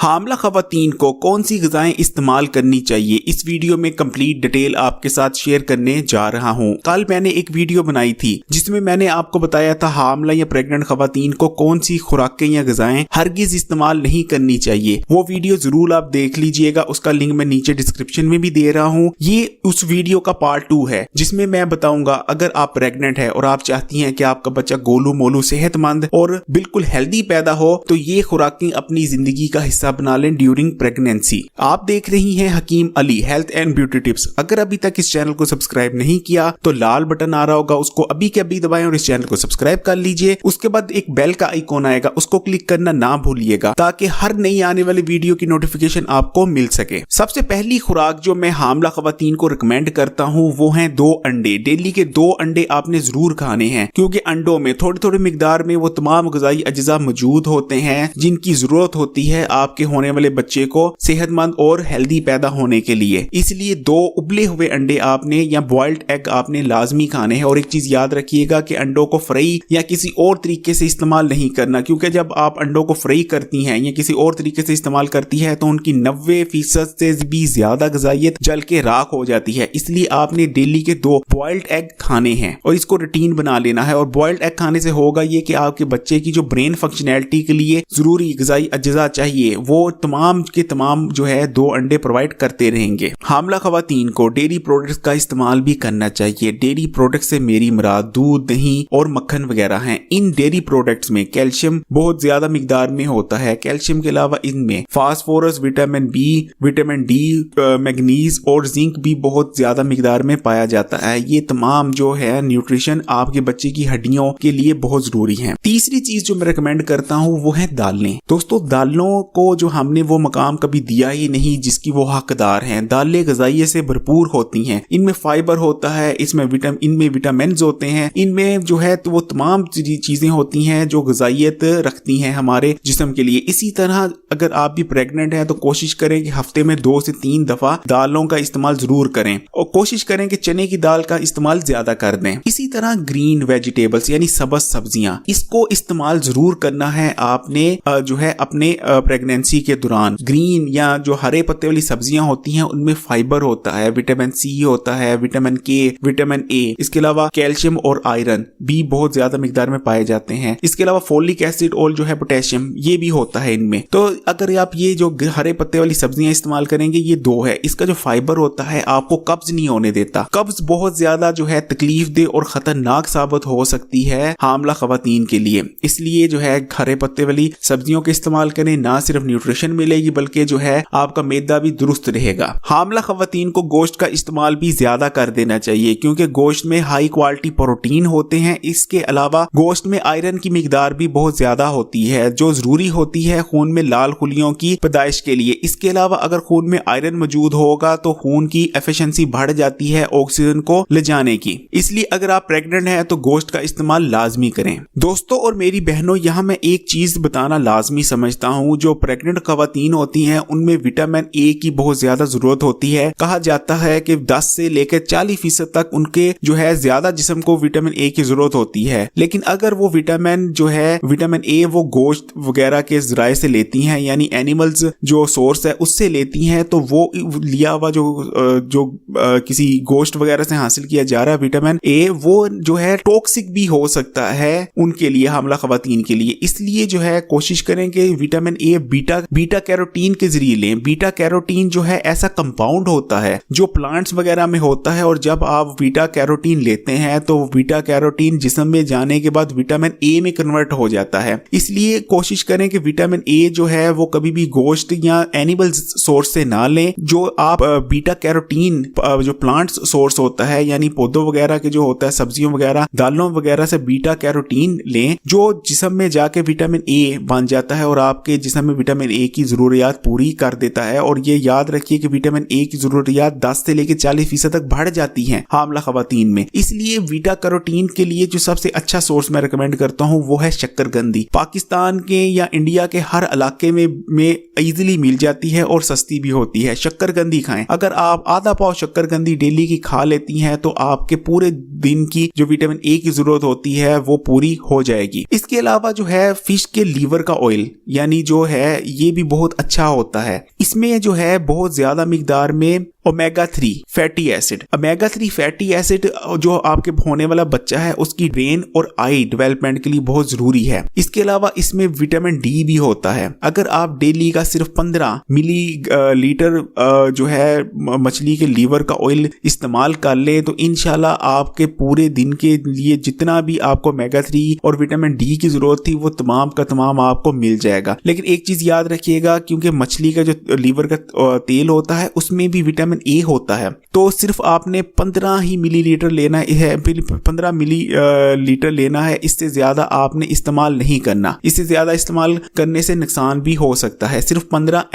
हामला खवातीन को कौन सी ग़िज़ाएं इस्तेमाल करनी चाहिए, इस वीडियो में कंप्लीट डिटेल आपके साथ शेयर करने जा रहा हूं। कल मैंने एक वीडियो बनाई थी जिसमें मैंने आपको बताया था हामला या प्रेग्नेंट खवातीन को कौन सी खुराकें या ग़िज़ाएं हरगिज इस्तेमाल नहीं करनी चाहिए। वो वीडियो जरूर आप देख लीजिएगा, उसका लिंक मैं नीचे डिस्क्रिप्शन में भी दे रहा हूँ। ये उस वीडियो का पार्ट 2 है जिसमें मैं बताऊंगा अगर आप प्रेग्नेंट है और आप चाहती हैं कि आपका बच्चा गोलू मोलू सेहतमंद और बिल्कुल हेल्दी पैदा हो तो ये खुराकें अपनी जिंदगी का हिस्सा बना लें ड्यूरिंग प्रेगनेंसी। आप देख रही हैं Hakim Ali health and beauty tips. अगर अभी तक इस चैनल को सब्सक्राइब नहीं किया तो लाल बटन आ रहा होगा, उसको अभी के अभी दबाएं और इस चैनल को सब्सक्राइब कर लीजिए। उसके बाद एक बेल का आइकॉन आएगा, उसको क्लिक करना ना भूलिएगा ताकि हर नई आने वाली वीडियो की नोटिफिकेशन आपको मिल सके। सबसे पहली खुराक जो मैं हामला खवातीन को रिकमेंड करता हूँ वो है 2 अंडे। डेली के 2 अंडे आपने जरूर खाने हैं क्योंकि अंडों में थोड़ी थोड़ी मिकदार में वो तमाम ग़िज़ाई अज्जा मौजूद होते हैं जिनकी जरूरत होती है आपके होने वाले बच्चे को सेहतमंद और हेल्दी पैदा होने के लिए। इसलिए 2 उबले हुए अंडे आपने या बॉइल्ड एग आपने लाजमी खाने हैं। और एक चीज याद रखिएगा कि अंडों को फ्राई या किसी और तरीके से इस्तेमाल नहीं करना, क्योंकि जब आप अंडों को फ्राई करती हैं या किसी और तरीके से इस्तेमाल करती है तो उनकी 90% से भी ज्यादा ग़िज़ाइयत जल के राख हो जाती है। इसलिए आपने डेली के 2 बॉइल्ड एग खाने हैं और इसको रूटीन बना लेना है। और बॉइल्ड एग खाने से होगा ये कि आपके बच्चे की जो ब्रेन फंक्शनैलिटी के लिए जरूरी ग़िज़ाई अज्जा चाहिए वो तमाम के तमाम जो है 2 अंडे प्रोवाइड करते रहेंगे। हामला खवातीन को डेयरी प्रोडक्ट्स का इस्तेमाल भी करना चाहिए। डेयरी प्रोडक्ट्स से मेरी मुराद दूध, दही और मक्खन वगैरह हैं। इन डेयरी प्रोडक्ट्स में कैल्शियम बहुत ज्यादा मिकदार में होता है। कैल्शियम के अलावा इनमें phosphorus, vitamin B, vitamin D, manganese और जिंक भी बहुत ज्यादा मिकदार में पाया जाता है। ये तमाम जो है न्यूट्रिशन आपके बच्चे की हड्डियों के लिए बहुत जरूरी है। तीसरी चीज जो मैं रिकमेंड करता हूँ वो है दालें। दोस्तों दालों को जो हमने वो मकाम कभी दिया ही नहीं जिसकी वो हकदार हैं। दालें ग़िज़ाइयत से भरपूर होती हैं, इनमें फाइबर होता है, इनमें विटामिन होते हैं, इनमें जो है तो वो तमाम चीजें होती हैं जो ग़िज़ाइयत रखती हैं हमारे जिस्म के लिए। इसी तरह अगर आप भी प्रेग्नेंट हैं तो कोशिश करें कि हफ्ते में 2 से 3 दफा दालों का इस्तेमाल जरूर करें और कोशिश करें कि चने की दाल का इस्तेमाल ज्यादा कर दें। इसी तरह ग्रीन वेजिटेबल्स यानी सबज सब्जियां, इसको इस्तेमाल जरूर करना है आपने जो है अपने प्रेगनेंसी के दौरान। ग्रीन या जो हरे पत्ते वाली सब्जियां होती हैं उनमें फाइबर होता है, विटामिन सी होता है, विटामिन के, विटामिन ए, इसके अलावा कैल्शियम और आयरन भी बहुत ज्यादा मिकदार में पाए जाते हैं। इसके अलावा फोलिक एसिड और जो है पोटेशियम ये भी होता है इनमें। तो अगर आप ये जो हरे पत्ते वाली सब्जियां इस्तेमाल करेंगे, ये 2 है, इसका जो फाइबर होता है आपको कब्ज नहीं होने देता। कब्ज बहुत ज्यादा जो है तकलीफ दे और खतरनाक साबित हो सकती है हामला खवातीन के लिए। इसलिए जो है हरे पत्ते वाली सब्जियों के इस्तेमाल करें, ना सिर्फ न्यूट्रिशन मिलेगी बल्कि जो है आपका मैदा भी दुरुस्त रहेगा। हामला खवातीन को गोश्त का इस्तेमाल भी ज्यादा कर देना चाहिए क्योंकि गोश्त में हाई क्वालिटी प्रोटीन होते हैं। इसके अलावा गोश्त में आयरन की मिकदार भी बहुत ज्यादा होती है जो जरूरी होती है खून में लाल खुलियों की पैदाइश के लिए। इसके अलावा अगर खून में आयरन मौजूद होगा तो खून की एफिशिएंसी बढ़ जाती है ऑक्सीजन को ले जाने की। इसलिए अगर आप प्रेग्नेंट हैं तो गोश्त का इस्तेमाल लाजमी करें। दोस्तों और मेरी बहनों, यहाँ मैं एक चीज बताना लाजमी समझता हूँ, जो प्रेग्नेंट खवातीन होती हैं उनमें विटामिन ए की बहुत ज्यादा जरूरत होती है। कहा जाता है कि 10 से लेकर 40% तक उनके जो है ज्यादा जिस्म को विटामिन ए की जरूरत होती है। लेकिन अगर वो विटामिन जो है विटामिन ए वो गोश्त वगैरह के जराए से लेती हैं यानी एनिमल्स जो सोर्स है उससे लेती हैं तो वो लिया हुआ जो किसी गोश्त वगैरह से हासिल किया जा रहा है विटामिन ए वो जो है टॉक्सिक भी हो सकता है उनके लिए, हामला खवातीन के लिए। इसलिए जो है कोशिश करें कि विटामिन ए बीटा कैरोटीन के जरिए लें। बीटा कैरोटीन जो है ऐसा कंपाउंड होता है जो प्लांट्स वगैरह में होता है और जब आप बीटा कैरोटीन लेते हैं तो बीटा कैरोटीन जिस्म में जाने के बाद विटामिन ए में कन्वर्ट हो जाता है। इसलिए कोशिश करें कि विटामिन ए जो है वो कभी भी गोश्त या एनिमल सोर्स से ना लें। जो आप बीटा कैरोटीन जो प्लांट सोर्स होता है यानी पौधों वगैरह के जो होता है, सब्जियों वगैरह, दालों वगैरह से बीटा कैरोटीन लें जो जिस्म में जाके विटामिन ए बन जाता है और आपके जिस्म में विटामिन ए की जरूरियात पूरी कर देता है। और ये याद रखिए कि विटामिन ए की जरूरियात 10 से लेकर 40% तक बढ़ जाती है हामला खवातीन में। इसलिए बीटा कैरोटीन के लिए जो सबसे अच्छा सोर्स मैं रिकमेंड करता हूँ वो है शक्करकंदी। पाकिस्तान के या इंडिया के हर इलाके में इजीली मिल जाती है और सस्ती भी होती है। शक्करकंदी खाएं। अगर आप आधा पाव शक्करकंदी डेली की खा लेती हैं तो आपके पूरे दिन की जो विटामिन ए की जरूरत होती है वो पूरी हो जाएगी। इसके अलावा जो है फिश के लीवर का ऑयल यानी जो है ये भी बहुत अच्छा होता है। इसमें जो है बहुत ज्यादा मिकदार में omega 3 fatty acid, omega 3 fatty acid जो आपके होने वाला बच्चा है उसकी ब्रेन और आई डेवलपमेंट के लिए बहुत जरूरी है। इसके अलावा इसमें विटामिन डी भी होता है। अगर आप डेली का सिर्फ 15 मिली लीटर जो है मछली के लीवर का ऑयल इस्तेमाल कर ले तो इंशाल्लाह आपके पूरे दिन के लिए जितना भी आपको ओमेगा 3 और विटामिन डी की जरूरत थी वो तमाम का तमाम आपको मिल जाएगा। लेकिन एक चीज याद रखिएगा, क्योंकि मछली का जो लीवर का तेल होता है उसमें भी विटामिन ए होता है, तो सिर्फ आपने 15 ही मिलीलीटर लेना है, 15 मिली लीटर लेना है। इससे ज्यादा आपने इस्तेमाल नहीं करना। इससे ज्यादा इस्तेमाल करने से नुकसान भी हो सकता है। सिर्फ 15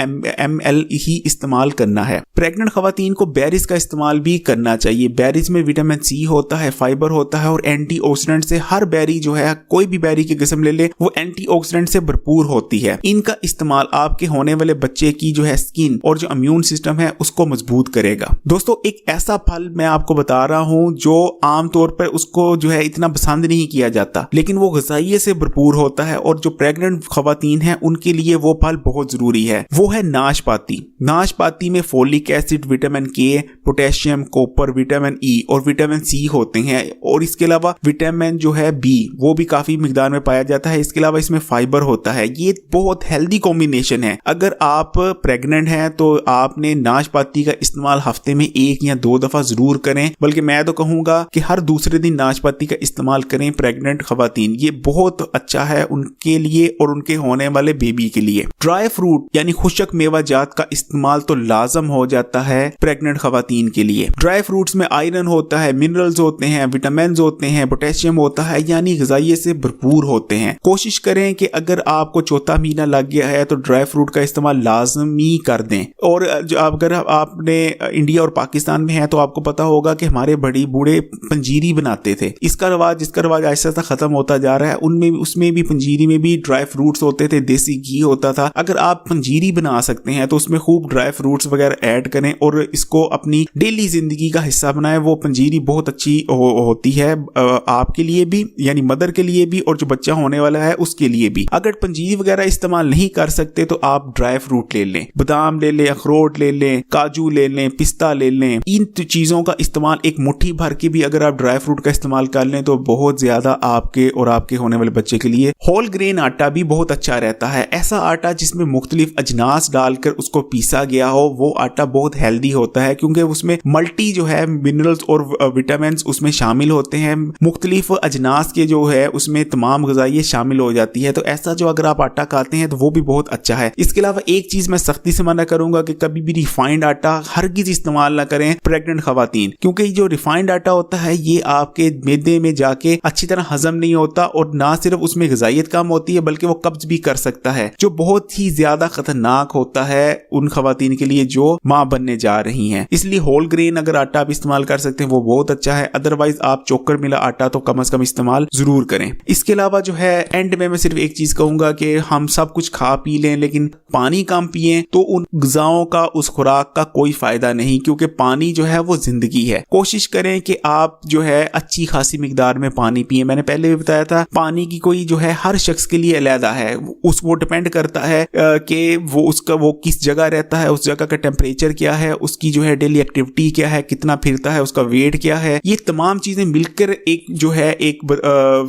ml ही इस्तेमाल करना है। प्रेग्नेंट खवातीन को बेरीज का इस्तेमाल भी करना चाहिए। बेरीज में विटामिन सी होता है, फाइबर होता है और एंटीऑक्सीडेंट से, हर बेरी जो है कोई भी बेरी की किस्म ले ले वो एंटीऑक्सीडेंट से भरपूर होती है। इनका इस्तेमाल आपके होने वाले बच्चे की जो है स्किन और जो इम्यून सिस्टम है उसको मजबूत करेगा। दोस्तों एक ऐसा फल मैं आपको बता रहा हूं जो आमतौर पर उसको जो है इतना पसंद नहीं किया जाता, लेकिन वो ग़िज़ाइयत से भरपूर होता है और जो प्रेग्नेंट खवातीन हैं उनके लिए वो फल बहुत जरूरी है। वो है नाशपाती। नाशपाती में फोलिक एसिड, विटामिन के, पोटेशियम, कॉपर, विटामिन ई और विटामिन सी होते हैं और इसके अलावा विटामिन जो है बी वो भी काफी मिकदार में पाया जाता है। इसके अलावा इसमें फाइबर होता है। ये बहुत हेल्दी कॉम्बिनेशन है। अगर आप प्रेग्नेंट हैं तो आपने नाशपाती का इस्तेमाल हफ्ते में 1 या 2 दफा जरूर करें, बल्कि मैं तो कहूंगा कि हर दूसरे दिन नाशपाती का इस्तेमाल करें प्रेग्नेंट खवातीन। ये बहुत अच्छा है उनके लिए और उनके होने वाले बेबी के लिए। ड्राई फ्रूट यानी खुशक मेवा जात का इस्तेमाल तो लाजम हो जाता है प्रेग्नेंट खवातीन के लिए। ड्राई फ्रूट्स में आयरन होता है, मिनरल्स होते हैं, विटामिन होते हैं, पोटेशियम होता है, यानी ग़िज़ाइयत से भरपूर होते हैं। कोशिश करें कि अगर आपको चौथा महीना लग गया है तो ड्राई फ्रूट का इस्तेमाल लाजमी कर दें। और अगर आपने इंडिया और पाकिस्तान में है तो आपको पता होगा कि हमारे बड़ी बूढ़े पंजीरी बनाते थे। इसका रवाज ऐसा खत्म होता जा रहा है। उसमें भी पंजीरी में भी ड्राई फ्रूट्स होते थे, देसी घी होता था। अगर आप पंजीरी बना सकते हैं तो उसमें खूब ड्राई फ्रूट्स वगैरह ऐड करें और इसको अपनी डेली जिंदगी का हिस्सा बनाएं। वो पंजीरी बहुत अच्छी होती है आपके लिए भी, यानी मदर के लिए भी और जो बच्चा होने वाला है उसके लिए भी। अगर पंजीरी वगैरह इस्तेमाल नहीं कर सकते तो आप ड्राई फ्रूट ले लें, बादाम ले लें, अखरोट ले लें, काजू ले लें, पिस्ता ले लें। इन चीजों का इस्तेमाल एक मुट्ठी भर के भी अगर आप ड्राई फ्रूट का इस्तेमाल कर लें तो बहुत ज्यादा आपके और आपके होने वाले बच्चे के लिए। होल ग्रेन आटा भी बहुत अच्छा रहता है। ऐसा आटा जिसमें मुख्तलिफ अजनास डालकर उसको पीसा गया हो वो आटा बहुत हेल्दी होता है, क्योंकि उसमें मल्टी जो है मिनरल्स और विटामिन उसमें शामिल होते हैं। मुख्तलिफ अजनास के जो है उसमें तमाम ग़िज़ाइयत शामिल हो जाती है। तो ऐसा जो अगर आप आटा खाते हैं तो वो भी बहुत अच्छा है। इसके अलावा एक चीज मैं सख्ती से मना करूंगा कि कभी भी रिफाइंड आटा हरगिज इस्तेमाल ना करें प्रेग्नेंट खवातीन, क्योंकि जो रिफाइंड आटा होता है ये आपके मैदे में जाके अच्छी तरह हजम नहीं होता और ना सिर्फ उसमें ग़िज़ाइयत कम होती है बल्कि वो कब्ज भी कर सकता है, जो बहुत ही ज्यादा खतरनाक होता है उन खवातीन के लिए जो मां बनने जा रही हैं। इसलिए होल ग्रेन अगर आटा आप इस्तेमाल कर सकते हैं वो बहुत अच्छा है। अदरवाइज आप चोकर मिला आटा तो कम से कम इस्तेमाल जरूर करें। इसके अलावा जो है एंड में मैं सिर्फ एक चीज कहूंगा कि हम सब कुछ खा पी लें लेकिन पानी कम पिए तो उन ग़िज़ाओं का, उस खुराक का कोई फायदा नहीं, क्योंकि पानी जो है वो जिंदगी है। कोशिश करें कि आप जो है अच्छी खासी मिकदार में पानी पिए। मैंने पहले भी बताया था पानी की कोई जो है हर शख्स के लिए अलग है। वो डिपेंड करता है कि वो किस जगह रहता है, उस जगह का टेम्परेचर क्या है, उसकी जो है डेली एक्टिविटी क्या है, कितना फिरता है, उसका वेट क्या है। ये तमाम चीजें मिलकर एक जो है एक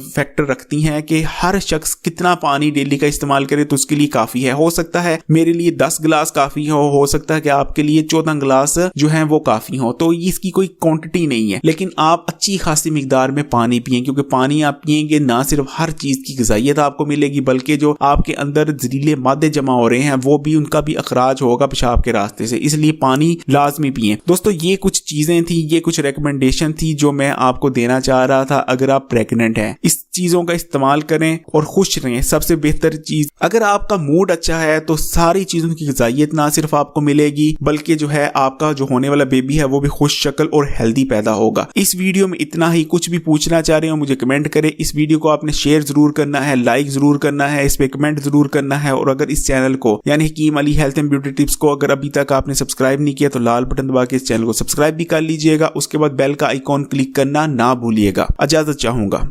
फैक्टर रखती हैं कि हर शख्स कितना पानी डेली का इस्तेमाल करे तो उसके लिए काफी है। हो सकता है मेरे लिए 10 गिलास काफी हो सकता है कि आपके लिए 14 गिलास जो है वो काफी हो। तो इसकी कोई क्वांटिटी नहीं है, लेकिन आप अच्छी खासी मिकदार में पानी पिए, क्योंकि पानी आप पिएंगे ना सिर्फ हर चीज की ग़िज़ाइयत आपको मिलेगी बल्कि जो आपके अंदर जहरीले मादे जमा हो रहे हैं वो भी उनका भी अखराज होगा पेशाब के रास्ते से। इसलिए पानी लाजमी पिए। दोस्तों ये कुछ चीजें थी, ये कुछ रिकमेंडेशन थी जो मैं आपको देना चाह रहा था। अगर आप प्रेग्नेंट हैं इस चीजों का इस्तेमाल करें और खुश रहें। सबसे बेहतर चीज, अगर आपका मूड अच्छा है तो सारी चीजों की ग़िज़ाइयत ना सिर्फ आपको मिलेगी बल्कि जो है आपका जो होने वाला बेबी है वो भी खुश शक्ल और हेल्दी पैदा होगा। इस वीडियो में इतना ही। कुछ भी पूछना चाह रहे हो मुझे कमेंट करें। इस वीडियो को आपने शेयर जरूर करना है, लाइक जरूर करना है, इस पे कमेंट जरूर करना है। और अगर इस चैनल को यानी Hakim Ali health and beauty tips को अगर अभी तक आपने सब्सक्राइब नहीं किया तो लाल बटन दबा के इस चैनल को सब्सक्राइब भी कर लीजिएगा। उसके बाद बेल का आइकॉन क्लिक करना ना भूलिएगा। इजाजत चाहूंगा।